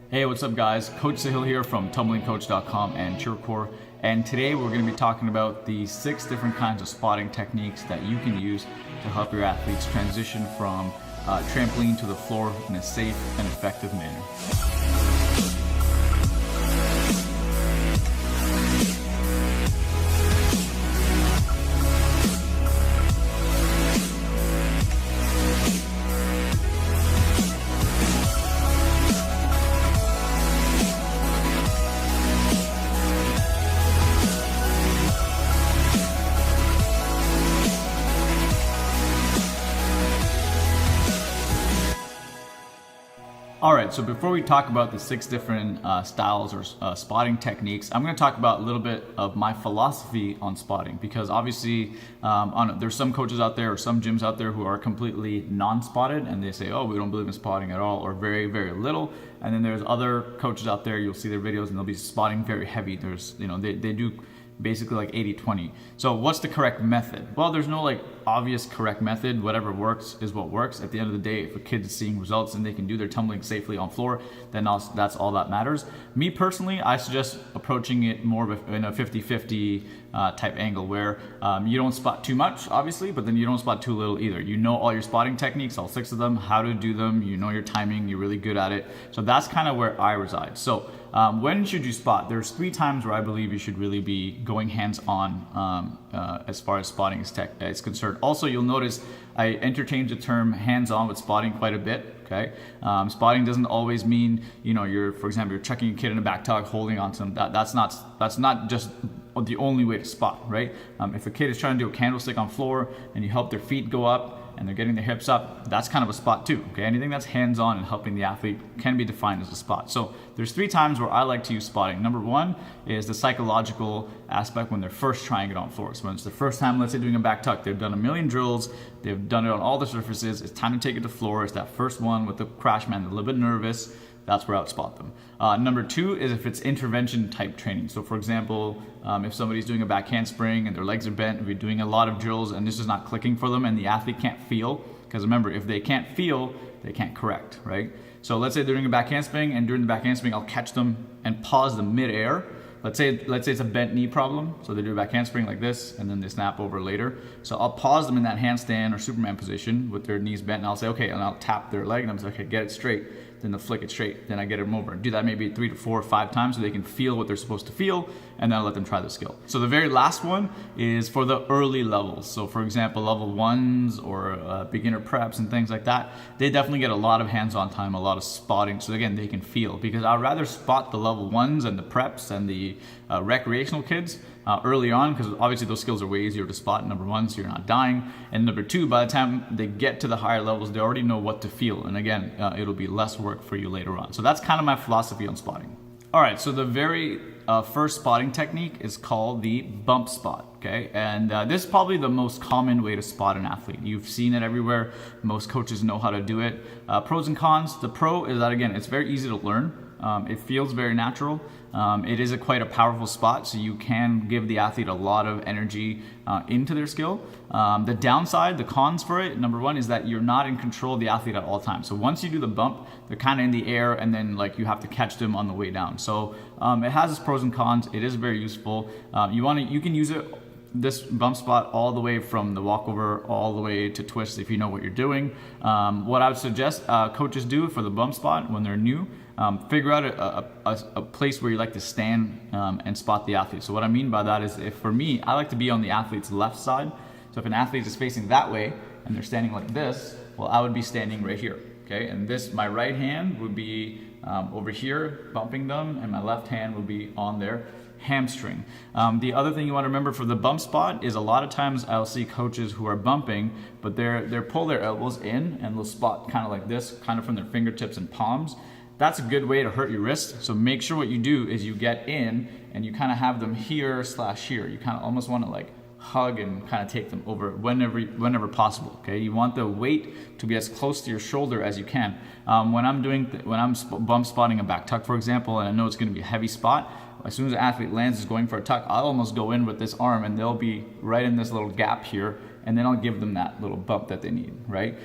Hey, what's up guys? Coach Sahil here from tumblingcoach.com and Cheercore. And today we're going to be talking about the 6 different kinds of spotting techniques that you can use to help your athletes transition from trampoline to the floor in a safe and effective manner. Alright, so before we talk about the 6 different styles or spotting techniques, I'm going to talk about a little bit of my philosophy on spotting, because obviously there's some coaches out there or some gyms out there who are completely non-spotted and they say, oh, we don't believe in spotting at all or very, very little. And then there's other coaches out there, you'll see their videos and they'll be spotting very heavy. There's, they do basically like 80-20. So what's the correct method? Well, there's no like obvious correct method. Whatever works is what works. At the end of the day, if a kid is seeing results and they can do their tumbling safely on floor, then that's all that matters. Me personally, I suggest approaching it more in a 50-50 type angle where you don't spot too much, obviously, but then you don't spot too little either. You know all your spotting techniques, all 6 of them, how to do them, you know your timing, you're really good at it. So that's kind of where I reside. So when should you spot? There's 3 times where I believe you should really be going hands-on as far as spotting is concerned. Also, you'll notice I interchange the term hands-on with spotting quite a bit. Okay, spotting doesn't always mean you're, for example, you're checking a kid in a back tuck, holding on to them. That's not just the only way to spot, right? If a kid is trying to do a candlestick on floor and you help their feet go up and they're getting their hips up, that's kind of a spot too. Okay, anything that's hands-on and helping the athlete can be defined as a spot. So there's 3 times where I like to use spotting. Number 1 is the psychological aspect when they're first trying it on floor. So when it's the first time, let's say doing a back tuck, they've done a million drills, they've done it on all the surfaces, it's time to take it to floor. It's that first one with the crash man, a little bit nervous. That's where I would spot them. Number 2 is if it's intervention type training. So for example, if somebody's doing a back handspring and their legs are bent, if you're doing a lot of drills and this is not clicking for them and the athlete can't feel, because remember, if they can't feel, they can't correct, right? So let's say they're doing a back handspring, and during the back handspring, I'll catch them and pause them mid-air. Let's say it's a bent knee problem. So they do a back handspring like this, and then they snap over later. So I'll pause them in that handstand or Superman position with their knees bent, and I'll say, okay, and I'll tap their leg, and I'm like, okay, get it straight. Then they'll flick it straight. Then I get them over. Do that maybe 3 to 4 or 5 times so they can feel what they're supposed to feel, and then I'll let them try the skill. So the very last one is for the early levels. So for example, level 1s or beginner preps and things like that, they definitely get a lot of hands-on time, a lot of spotting. So again, they can feel, because I'd rather spot the level 1s and the preps and the recreational kids early on, because obviously those skills are way easier to spot, number 1, so you're not dying, and number 2, by the time they get to the higher levels, they already know what to feel, and again, it'll be less work for you later on. So that's kind of my philosophy on spotting. Alright, so the very first spotting technique is called the bump spot, okay? And this is probably the most common way to spot an athlete. You've seen it everywhere. Most coaches know how to do it. Pros and cons. The pro is that, again, it's very easy to learn. It feels very natural. It is quite a powerful spot, so you can give the athlete a lot of energy into their skill. The downside, the cons for it, number 1 is that you're not in control of the athlete at all times. So once you do the bump, they're kind of in the air, and then like you have to catch them on the way down. So it has its pros and cons. It is very useful. You can use it, this bump spot, all the way from the walkover all the way to twist if you know what you're doing. What I would suggest coaches do for the bump spot when they're new, figure out a place where you like to stand and spot the athlete. So what I mean by that is, if for me, I like to be on the athlete's left side. So if an athlete is facing that way and they're standing like this, well, I would be standing right here, okay? And my right hand would be over here bumping them, and my left hand would be on their hamstring. The other thing you want to remember for the bump spot is a lot of times I'll see coaches who are bumping, but they're pull their elbows in and they'll spot kind of like this, kind of from their fingertips and palms. That's a good way to hurt your wrist. So make sure what you do is you get in and you kind of have them here / here. You kind of almost want to like hug and kind of take them over whenever possible. Okay, you want the weight to be as close to your shoulder as you can. When I'm bump spotting a back tuck, for example, and I know it's going to be a heavy spot, as soon as the athlete lands is going for a tuck, I'll almost go in with this arm, and they'll be right in this little gap here, and then I'll give them that little bump that they need, right?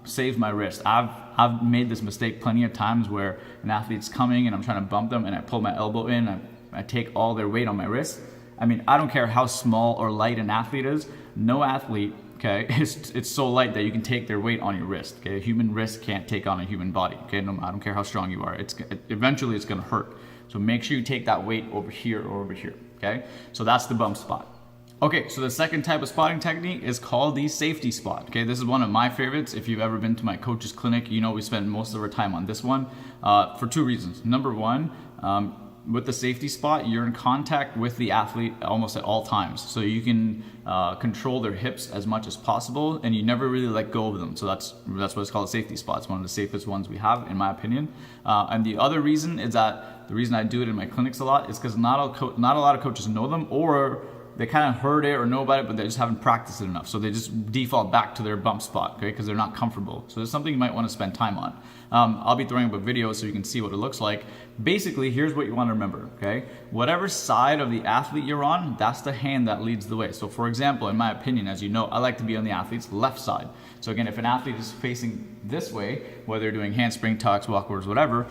Saves my wrist. I've made this mistake plenty of times where an athlete's coming and I'm trying to bump them and I pull my elbow in, I take all their weight on my wrist. I mean, I don't care how small or light an athlete is, no athlete, okay, it's so light that you can take their weight on your wrist, okay? A human wrist can't take on a human body, okay? No, I don't care how strong you are, eventually it's gonna hurt. So make sure you take that weight over here or over here, okay? So that's the bump spot. Okay, so the second type of spotting technique is called the safety spot. Okay, this is one of my favorites. If you've ever been to my coach's clinic, you know we spend most of our time on this one for two reasons. Number one, with the safety spot, you're in contact with the athlete almost at all times. So you can control their hips as much as possible and you never really let go of them. So that's what it's called, a safety spot. It's one of the safest ones we have, in my opinion. And the other reason is that the reason I do it in my clinics a lot is because not a lot of coaches know them, or they kind of heard it or know about it, but they just haven't practiced it enough. So they just default back to their bump spot, okay, because they're not comfortable. So it's something you might want to spend time on. I'll be throwing up a video so you can see what it looks like. Basically, here's what you want to remember, okay? Whatever side of the athlete you're on, that's the hand that leads the way. So for example, in my opinion, as you know, I like to be on the athlete's left side. So again, if an athlete is facing this way, whether they're doing handspring, tucks, walkovers, whatever,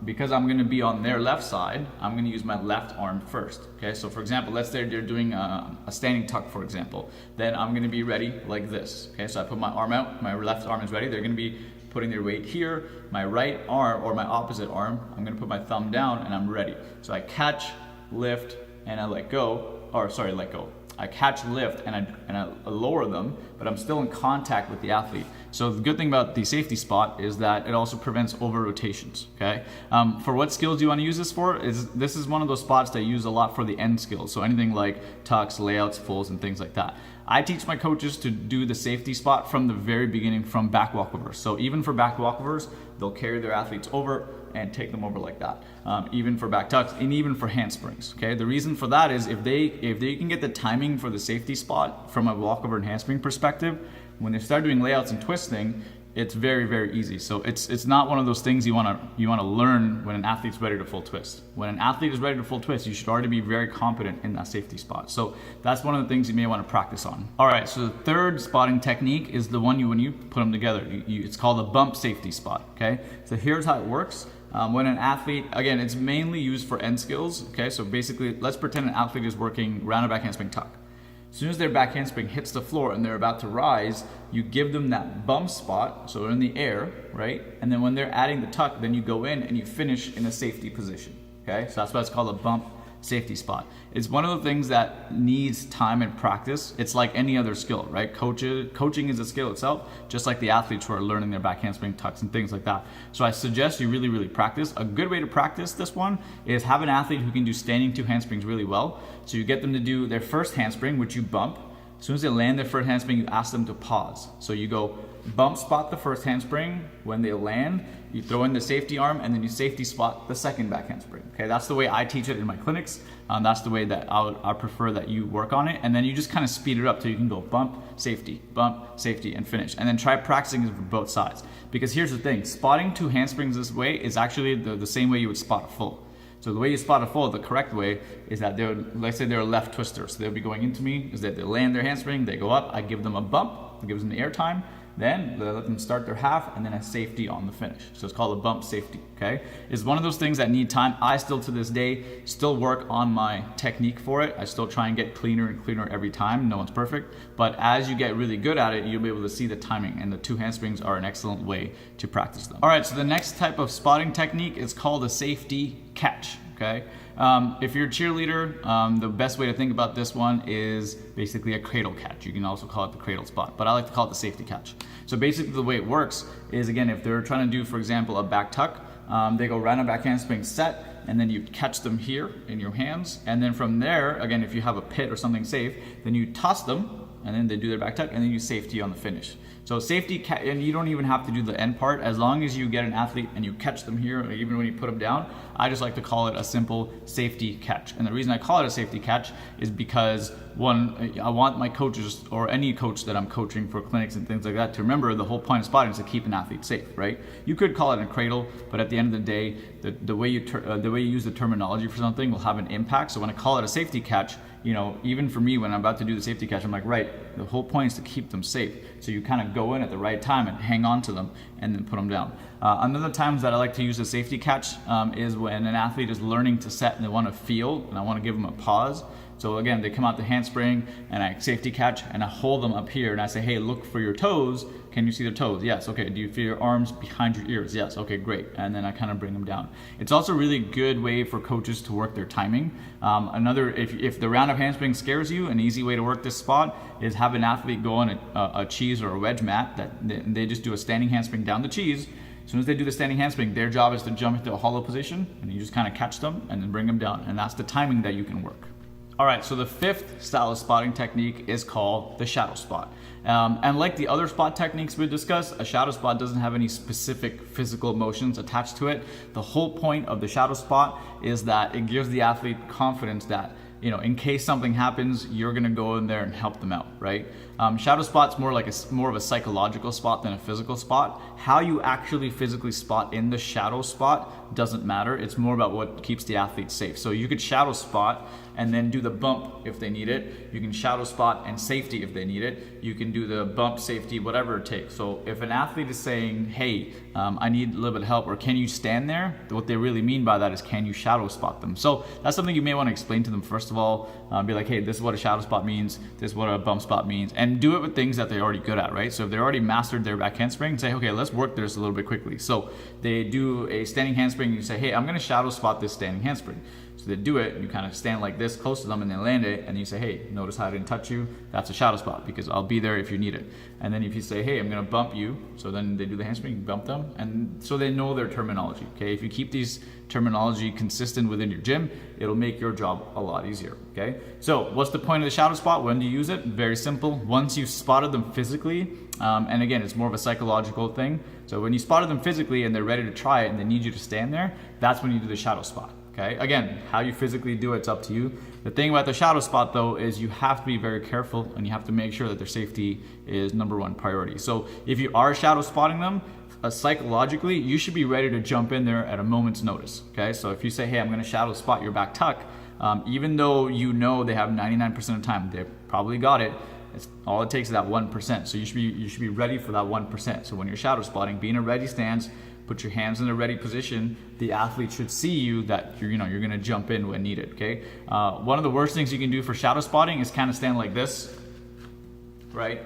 because I'm going to be on their left side, I'm going to use my left arm first. Okay, so for example, let's say they're doing a standing tuck, for example. Then I'm going to be ready like this. Okay, so I put my arm out, my left arm is ready. They're going to be putting their weight here. My right arm, or my opposite arm, I'm going to put my thumb down and I'm ready. So I catch, lift, and I let go. Or sorry, let go. I catch, lift, and I lower them, but I'm still in contact with the athlete. So the good thing about the safety spot is that it also prevents over rotations, okay? For what skills do you want to use this for? This is one of those spots that I use a lot for the end skills. So anything like tucks, layouts, fulls, and things like that. I teach my coaches to do the safety spot from the very beginning, from back walkovers. So even for back walkovers, they'll carry their athletes over and take them over like that. Even for back tucks and even for handsprings, okay? The reason for that is if they can get the timing for the safety spot from a walkover and handspring perspective, when they start doing layouts and twisting, it's very, very easy. So it's not one of those things you wanna learn when an athlete's ready to full twist. When an athlete is ready to full twist, you should already be very competent in that safety spot. So that's one of the things you may wanna practice on. All right, so the third spotting technique is the one when you put them together. It's called a bump safety spot, okay? So here's how it works. When an athlete, again, it's mainly used for end skills, okay? So basically, let's pretend an athlete is working round and back handspring tuck. As soon as their back handspring hits the floor and they're about to rise, you give them that bump spot, so in the air, right? And then when they're adding the tuck, then you go in and you finish in a safety position, okay? So that's why it's called a bump safety spot. It's one of the things that needs time and practice. It's like any other skill, right? Coaching is a skill itself, just like the athletes who are learning their back handspring tucks and things like that. So I suggest you really, really practice. A good way to practice this one is have an athlete who can do standing two handsprings really well. So you get them to do their first handspring, which you bump. As soon as they land their first handspring, you ask them to pause. So you go bump spot the first handspring. When they land, you throw in the safety arm, and then you safety spot the second back handspring. Okay, that's the way I teach it in my clinics. That's the way that I prefer that you work on it. And then you just kind of speed it up till you can go bump, safety, and finish. And then try practicing it for both sides. Because here's the thing, spotting two handsprings this way is actually the same way you would spot a full. So the way you spot a full, the correct way, is that let's say they're a left twister. So they'll be going into me, is that they land their handspring, they go up, I give them a bump, it gives them the air time, then let them start their half, and then a safety on the finish. So it's called a bump safety, okay? It's one of those things that need time. I still, to this day, still work on my technique for it. I still try and get cleaner and cleaner every time. No one's perfect. But as you get really good at it, you'll be able to see the timing, and the two handsprings are an excellent way to practice them. All right, so the next type of spotting technique is called a safety catch, okay? If you're a cheerleader, the best way to think about this one is basically a cradle catch. You can also call it the cradle spot, but I like to call it the safety catch. So basically the way it works is, again, if they're trying to do, for example, a back tuck, they go round and back handspring set, and then you catch them here in your hands. And then from there, again, if you have a pit or something safe, then you toss them, and then they do their back tuck, and then you safety on the finish. So safety, and you don't even have to do the end part. As long as you get an athlete and you catch them here, or even when you put them down, I just like to call it a simple safety catch. And the reason I call it a safety catch is because one, I want my coaches or any coach that I'm coaching for clinics and things like that to remember the whole point of spotting is to keep an athlete safe, right? You could call it a cradle, but at the end of the day, the way you use the terminology for something will have an impact. So when I call it a safety catch, you know, even for me, when I'm about to do the safety catch, I'm like, right, the whole point is to keep them safe. So you kind of go in at the right time and hang on to them and then put them down. Another times that I like to use a safety catch is when an athlete is learning to set and they want to feel, and I want to give them a pause. So again, they come out the handspring and I safety catch and I hold them up here and I say, hey, look for your toes. Can you see their toes? Yes. Okay. Do you feel your arms behind your ears? Yes. Okay, great. And then I kind of bring them down. It's also a really good way for coaches to work their timing. If the round of handspring scares you, an easy way to work this spot is have an athlete go on a cheese or a wedge mat that they just do a standing handspring down the cheese. As soon as they do the standing handspring, their job is to jump into a hollow position and you just kind of catch them and then bring them down. And that's the timing that you can work. All right, so the fifth style of spotting technique is called the shadow spot. And like the other spot techniques we discussed, a shadow spot doesn't have any specific physical motions attached to it. The whole point of the shadow spot is that it gives the athlete confidence that, you know, in case something happens, you're gonna go in there and help them out, right? Shadow spot's more of a psychological spot than a physical spot. How you actually physically spot in the shadow spot doesn't matter. It's more about what keeps the athlete safe. So you could shadow spot and then do the bump if they need it. You can shadow spot and safety if they need it. You can do the bump, safety, whatever it takes. So if an athlete is saying, hey, I need a little bit of help, or can you stand there? What they really mean by that is, can you shadow spot them? So that's something you may want to explain to them first of all. Be like, hey, this is what a shadow spot means. This is what a bump spot means. And do it with things that they're already good at, right? So if they're already mastered their back handspring, say, okay, let's work this a little bit quickly. So they do a standing handspring, and you say, hey, I'm gonna shadow spot this standing handspring. So they do it, and you kind of stand like this close to them and they land it, and you say, hey, notice how I didn't touch you? That's a shadow spot because I'll be there if you need it. And then if you say, hey, I'm gonna bump you, so then they do the handspring, you bump them, and so they know their terminology, okay? If you keep these terminology consistent within your gym, it'll make your job a lot easier, okay? So what's the point of the shadow spot? When do you use it? Very simple. Once you've spotted them physically, and again, it's more of a psychological thing. So when you spotted them physically and they're ready to try it and they need you to stand there, that's when you do the shadow spot. Okay, again, how you physically do it's up to you. The thing about the shadow spot though is you have to be very careful and you have to make sure that their safety is #1 priority. So if you are shadow spotting them, psychologically, you should be ready to jump in there at a moment's notice. Okay, so if you say, hey, I'm gonna shadow spot your back tuck, even though you know they have 99% of the time, they probably got it, all it takes is that 1%. So you should be ready for that 1%. So when you're shadow spotting, be in a ready stance, put your hands in a ready position. The athlete should see you that you're gonna jump in when needed. Okay. One of the worst things you can do for shadow spotting is kind of stand like this, right?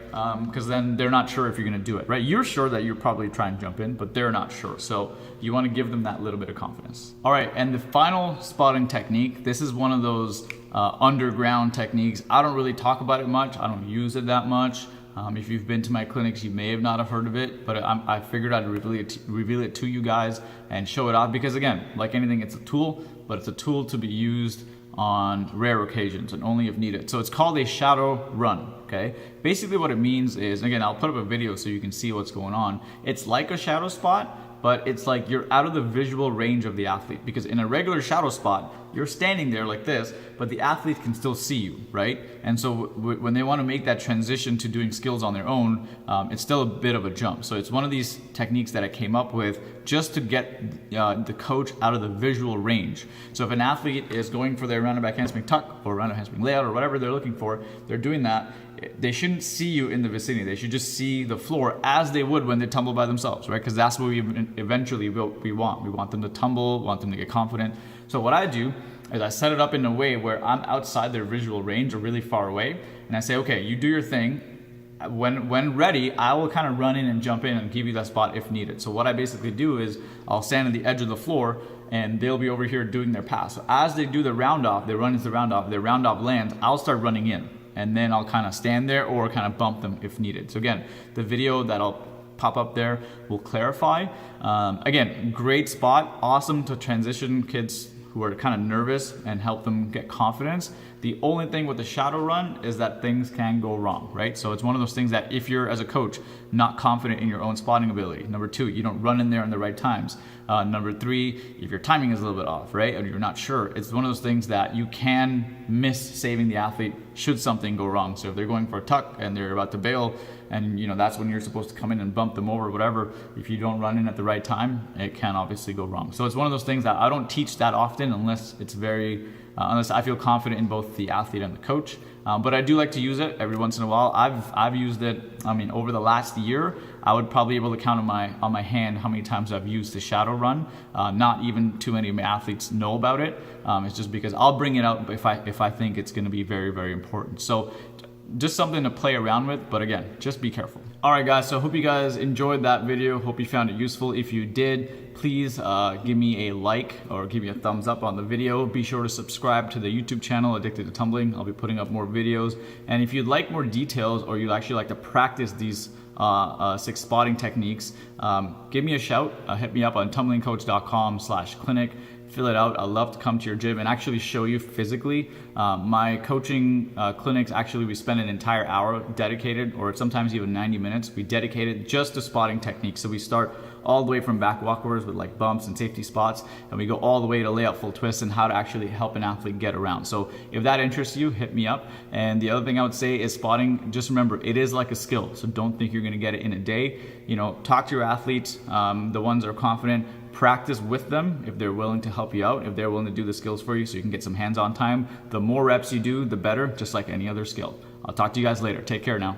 Because then they're not sure if you're gonna do it, right? You're sure that you're probably trying to jump in, but they're not sure. So you want to give them that little bit of confidence. All right, and the final spotting technique. This is one of those underground techniques. I don't really talk about it much. I don't use it that much. If you've been to my clinics, you may have not have heard of it, but I figured I'd reveal it to you guys and show it off because again, like anything, it's a tool, but it's a tool to be used on rare occasions and only if needed. So it's called a shadow run, okay? Basically what it means is, again, I'll put up a video so you can see what's going on. It's like a shadow spot, but it's like you're out of the visual range of the athlete because in a regular shadow spot, you're standing there like this, but the athlete can still see you, right? And so when they want to make that transition to doing skills on their own, it's still a bit of a jump. So it's one of these techniques that I came up with just to get the coach out of the visual range. So if an athlete is going for their rounded back handspring tuck or rounded handspring layout or whatever they're looking for, they're doing that, they shouldn't see you in the vicinity. They should just see the floor as they would when they tumble by themselves, right? Because that's what we eventually we want. We want them to tumble, want them to get confident. So what I do is I set it up in a way where I'm outside their visual range or really far away. And I say, okay, you do your thing. When ready, I will kind of run in and jump in and give you that spot if needed. So what I basically do is I'll stand at the edge of the floor and they'll be over here doing their pass. So as they do the round off, they run into the round off, their round off lands, I'll start running in. And then I'll kind of stand there or kind of bump them if needed. So again, the video that I'll pop up there will clarify. Again, great spot, awesome to transition kids who are kind of nervous and help them get confidence. The only thing with the shadow run is that things can go wrong, right? So it's one of those things that if you're, as a coach, not confident in your own spotting ability. Number two, you don't run in there in the right times. Number three, if your timing is a little bit off, right? Or you're not sure, it's one of those things that you can miss saving the athlete should something go wrong. So if they're going for a tuck and they're about to bail, and that's when you're supposed to come in and bump them over, whatever, if you don't run in at the right time, it can obviously go wrong. So it's one of those things that I don't teach that often unless it's unless I feel confident in both the athlete and the coach. But I do like to use it every once in a while. I've used it, over the last year, I would probably be able to count on my hand how many times I've used the shadow run. Not even too many of my athletes know about it. It's just because I'll bring it out if I think it's gonna be very, very important. So just something to play around with, but again, just be careful. All right, guys, so I hope you guys enjoyed that video. Hope you found it useful. If you did, please give me a like or give me a thumbs up on the video. Be sure to subscribe to the YouTube channel, Addicted to Tumbling. I'll be putting up more videos. And if you'd like more details or you'd actually like to practice these 6 spotting techniques, give me a shout. Hit me up on tumblingcoach.com/clinic. Fill it out. I'd love to come to your gym and actually show you physically. My coaching clinics, actually we spend an entire hour dedicated, or sometimes even 90 minutes. We dedicate it just to spotting techniques. So we start all the way from back walkovers with like bumps and safety spots, and we go all the way to layout full twists and how to actually help an athlete get around. So if that interests you, hit me up. And the other thing I would say is spotting, just remember, it is like a skill. So don't think you're gonna get it in a day. Talk to your athletes, the ones that are confident. Practice with them if they're willing to help you out, if they're willing to do the skills for you so you can get some hands-on time. The more reps you do, the better, just like any other skill. I'll talk to you guys later. Take care now.